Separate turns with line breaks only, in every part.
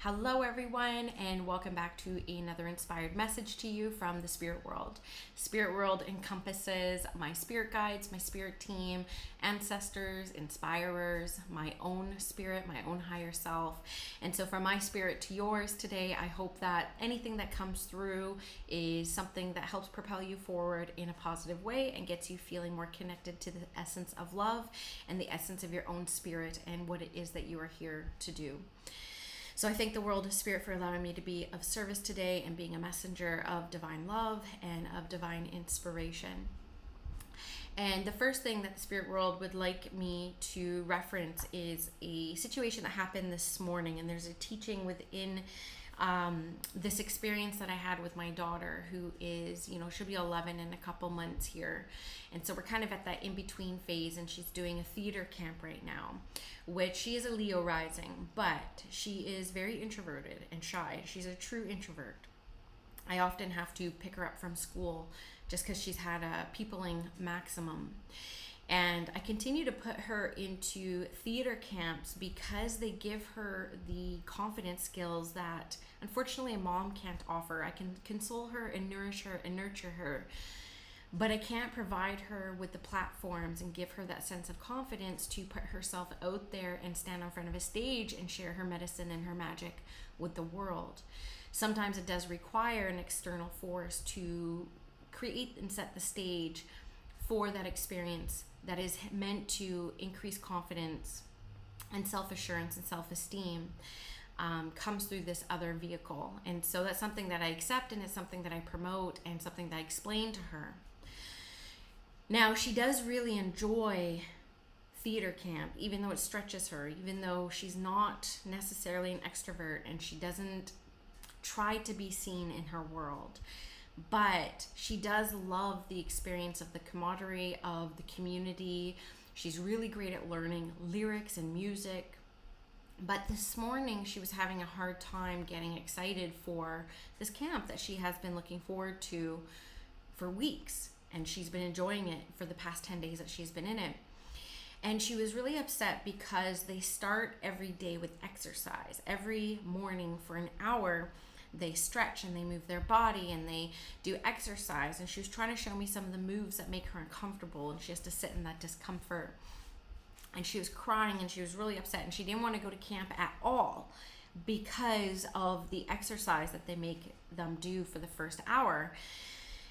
Hello, everyone, and welcome back to another inspired message to you from the spirit world. Spirit world encompasses my spirit guides, my spirit team, ancestors, inspirers, my own spirit, my own higher self. And so, from my spirit to yours today, I hope that anything that comes through is something that helps propel you forward in a positive way and gets you feeling more connected to the essence of love and the essence of your own spirit and what it is that you are here to do. So I thank the world of spirit for allowing me to be of service today and being a messenger of divine love and of divine inspiration. And the first thing that the spirit world would like me to reference is a situation that happened this morning. And there's a teaching within this experience that I had with my daughter, who is, she'll be 11 in a couple months here. And so we're kind of at that in-between phase, and she's doing a theater camp right now, which she is a Leo rising, but she is very introverted and shy. She's a true introvert. I often have to pick her up from school just because she's had a peopling maximum. And I continue to put her into theater camps because they give her the confidence skills that unfortunately a mom can't offer. I can console her and nourish her and nurture her, but I can't provide her with the platforms and give her that sense of confidence to put herself out there and stand in front of a stage and share her medicine and her magic with the world. Sometimes it does require an external force to create and set the stage for that experience that is meant to increase confidence and self-assurance and self-esteem. Comes through this other vehicle. And so that's something that I accept, and it's something that I promote, and something that I explain to her. Now, she does really enjoy theater camp, even though it stretches her, even though she's not necessarily an extrovert and she doesn't try to be seen in her world. But she does love the experience of the camaraderie of the community. She's really great at learning lyrics and music. But this morning she was having a hard time getting excited for this camp that she has been looking forward to for weeks. And she's been enjoying it for the past 10 days that she's been in it. And she was really upset because they start every day with exercise. Every morning for an hour, they stretch and they move their body and they do exercise. And she was trying to show me some of the moves that make her uncomfortable, and she has to sit in that discomfort. And she was crying and she was really upset, and she didn't want to go to camp at all because of the exercise that they make them do for the first hour.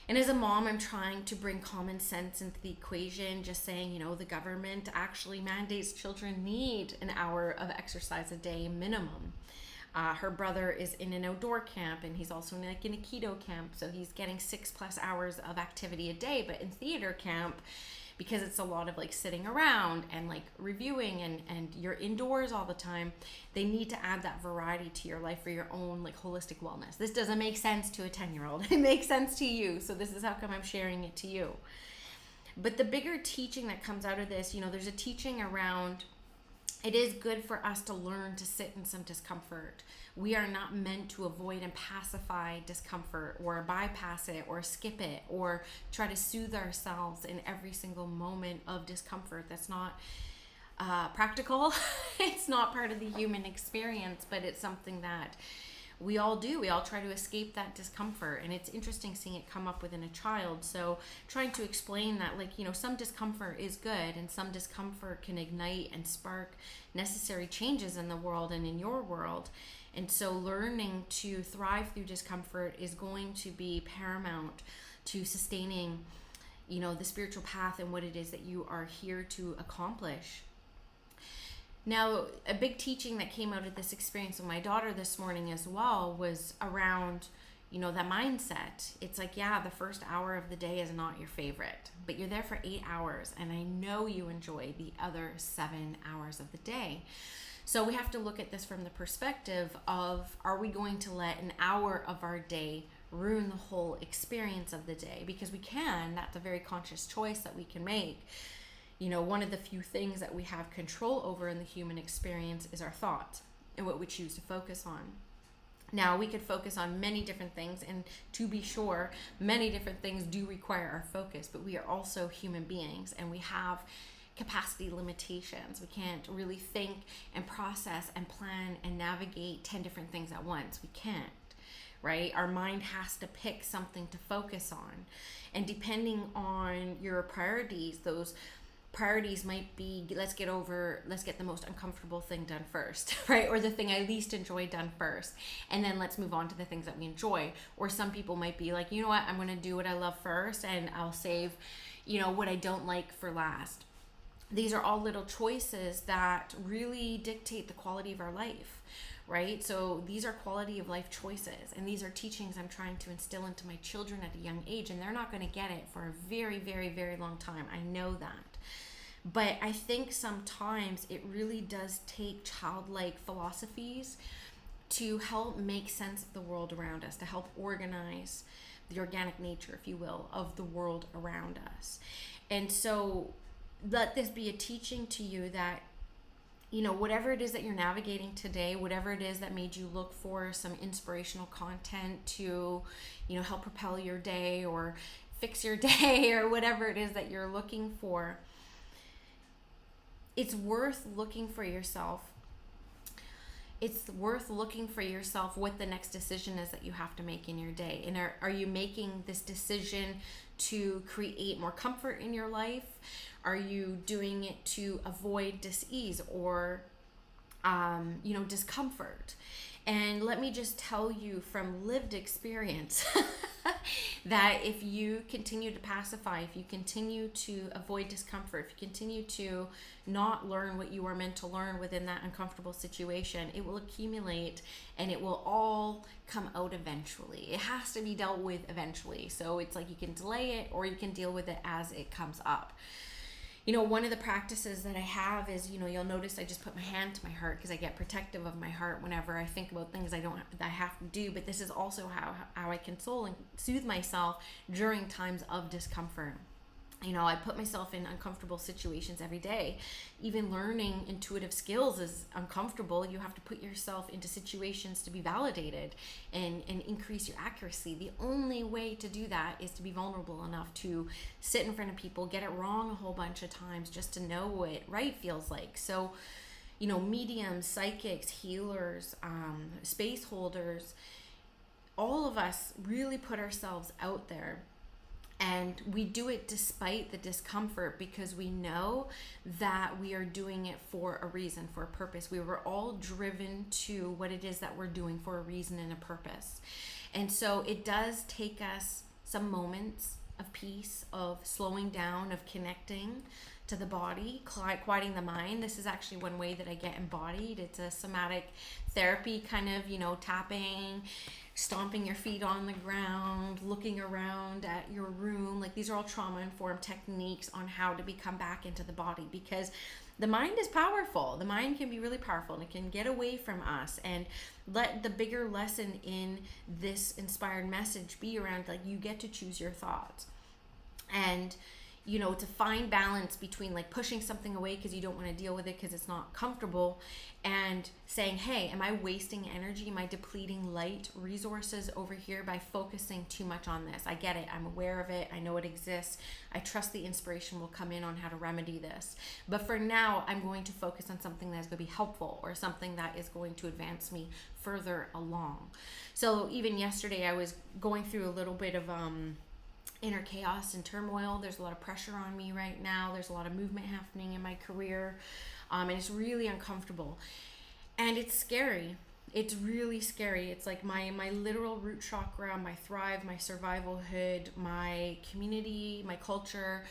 And as a mom, I'm trying to bring common sense into the equation, just saying, the government actually mandates children need an hour of exercise a day minimum. Her brother is in an outdoor camp, and he's also in a keto camp, so he's getting 6+ hours of activity a day. But in theater camp, because it's a lot of sitting around and reviewing and you're indoors all the time, they need to add that variety to your life for your own holistic wellness. This doesn't make sense to a 10-year-old. It makes sense to you. So this is how come I'm sharing it to you. But the bigger teaching that comes out of this, there's a teaching around it is good for us to learn to sit in some discomfort. We are not meant to avoid and pacify discomfort or bypass it or skip it or try to soothe ourselves in every single moment of discomfort. That's not practical. It's not part of the human experience, but it's something that we all do. We all try to escape that discomfort, and it's interesting seeing it come up within a child. So trying to explain that, some discomfort is good, and some discomfort can ignite and spark necessary changes in the world and in your world. And so learning to thrive through discomfort is going to be paramount to sustaining, the spiritual path and what it is that you are here to accomplish. Now, a big teaching that came out of this experience with my daughter this morning as well was around, that mindset. It's the first hour of the day is not your favorite, but you're there for 8 hours, and I know you enjoy the other 7 hours of the day. So we have to look at this from the perspective of, are we going to let an hour of our day ruin the whole experience of the day? Because we can. That's a very conscious choice that we can make. One of the few things that we have control over in the human experience is our thoughts and what we choose to focus on. Now, we could focus on many different things, and to be sure, many different things do require our focus, but we are also human beings, and we have capacity limitations. We can't really think and process and plan and navigate 10 different things at once. We can't, right? Our mind has to pick something to focus on. And depending on your priorities, those priorities might be, let's get the most uncomfortable thing done first, right? Or the thing I least enjoy done first. And then let's move on to the things that we enjoy. Or some people might be like, you know what, I'm going to do what I love first and I'll save, what I don't like for last. These are all little choices that really dictate the quality of our life, right? So these are quality of life choices, and these are teachings I'm trying to instill into my children at a young age, and they're not going to get it for a very, very, very long time. I know that. But I think sometimes it really does take childlike philosophies to help make sense of the world around us, to help organize the organic nature, if you will, of the world around us. And so let this be a teaching to you that, whatever it is that you're navigating today, whatever it is that made you look for some inspirational content to, help propel your day or fix your day or whatever it is that you're looking for, it's worth looking for yourself. It's worth looking for yourself what the next decision is that you have to make in your day. And are you making this decision to create more comfort in your life? Are you doing it to avoid dis-ease or, discomfort? And let me just tell you from lived experience that if you continue to pacify, if you continue to avoid discomfort, if you continue to not learn what you are meant to learn within that uncomfortable situation, it will accumulate and it will all come out eventually. It has to be dealt with eventually. So it's like you can delay it or you can deal with it as it comes up. One of the practices that I have is, you'll notice I just put my hand to my heart because I get protective of my heart whenever I think about things I have to do. But this is also how I console and soothe myself during times of discomfort. I put myself in uncomfortable situations every day. Even learning intuitive skills is uncomfortable. You have to put yourself into situations to be validated and increase your accuracy. The only way to do that is to be vulnerable enough to sit in front of people, get it wrong a whole bunch of times just to know what right feels like. So, mediums, psychics, healers, space holders, all of us really put ourselves out there. And we do it despite the discomfort because we know that we are doing it for a reason, for a purpose. We were all driven to what it is that we're doing for a reason and a purpose. And so it does take us some moments of peace, of slowing down, of connecting to the body, quieting the mind. This is actually one way that I get embodied. It's a somatic therapy kind of, tapping, stomping your feet on the ground, looking around at your room. Like, these are all trauma-informed techniques on how to become back into the body, because the mind is powerful. The mind can be really powerful and it can get away from us. And let the bigger lesson in this inspired message be around, like, you get to choose your thoughts. And to find balance between like pushing something away because you don't want to deal with it because it's not comfortable, and saying, hey, am I wasting energy? Am I depleting light resources over here by focusing too much on this? I get it. I'm aware of it. I know it exists. I trust the inspiration will come in on how to remedy this. But for now, I'm going to focus on something that's going to be helpful or something that is going to advance me further along. So even yesterday, I was going through a little bit of inner chaos and turmoil. There's a lot of pressure on me right now. There's a lot of movement happening in my career, and it's really uncomfortable, and it's scary. It's really scary. It's like my literal root chakra, my thrive, my survivalhood, my community, my culture,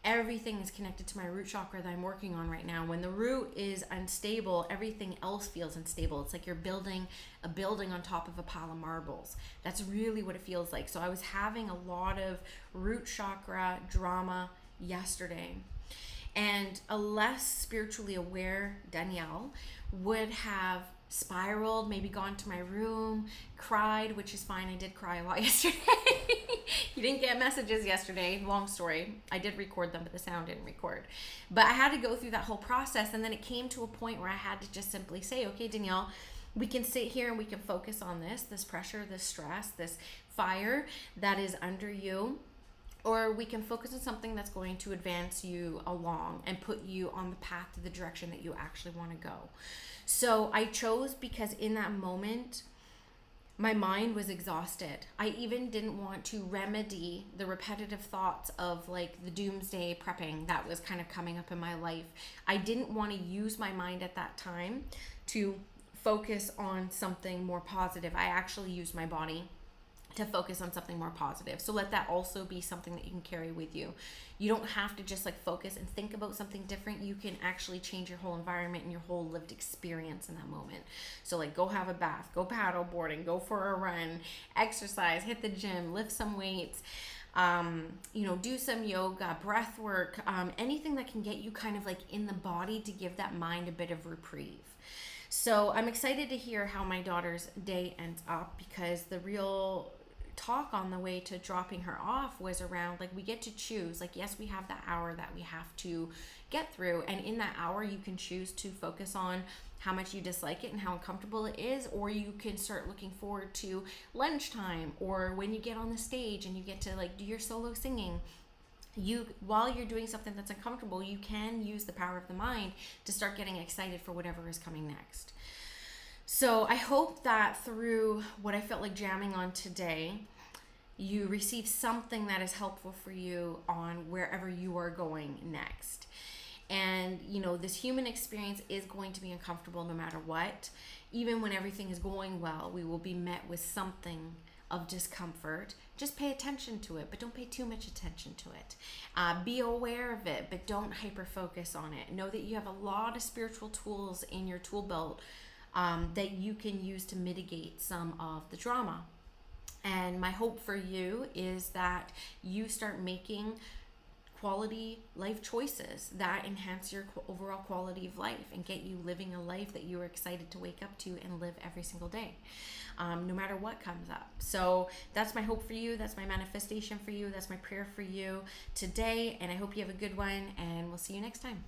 everything is connected to my root chakra that I'm working on right now. When the root is unstable, everything else feels unstable. It's like you're building a building on top of a pile of marbles. That's really what it feels like. So I was having a lot of root chakra drama yesterday. And a less spiritually aware Danielle would have spiraled, maybe gone to my room, cried, which is fine. I did cry a lot yesterday. You didn't get messages yesterday. Long story. I did record them, but the sound didn't record. But I had to go through that whole process. And then it came to a point where I had to just simply say, okay, Danielle, we can sit here and we can focus on this pressure, this stress, this fire that is under you. or we can focus on something that's going to advance you along and put you on the path to the direction that you actually want to go. So I chose because in that moment, my mind was exhausted. I even didn't want to remedy the repetitive thoughts of like the doomsday prepping that was kind of coming up in my life. I didn't want to use my mind at that time to focus on something more positive. I actually used my body to focus on something more positive. So let that also be something that you can carry with you. You don't have to just like focus and think about something different. You can actually change your whole environment and your whole lived experience in that moment. So like go have a bath, go paddle boarding, go for a run, exercise, hit the gym, lift some weights, do some yoga, breath work, anything that can get you kind of like in the body to give that mind a bit of reprieve. So I'm excited to hear how my daughter's day ends up, because the real talk on the way to dropping her off was around like we get to choose. Like, yes, we have that hour that we have to get through, and in that hour you can choose to focus on how much you dislike it and how uncomfortable it is, or you can start looking forward to lunchtime, or when you get on the stage and you get to like do your solo singing. While you're doing something that's uncomfortable, you can use the power of the mind to start getting excited for whatever is coming next. So I hope that through what I felt like jamming on today, you receive something that is helpful for you on wherever you are going next. And this human experience is going to be uncomfortable no matter what. Even when everything is going well, we will be met with something of discomfort. Just pay attention to it, but don't pay too much attention to it. Be aware of it, but don't hyper focus on it. Know that you have a lot of spiritual tools in your tool belt that you can use to mitigate some of the drama. And my hope for you is that you start making quality life choices that enhance your overall quality of life and get you living a life that you are excited to wake up to and live every single day, no matter what comes up. So that's my hope for you. That's my manifestation for you. That's my prayer for you today. And I hope you have a good one, and we'll see you next time.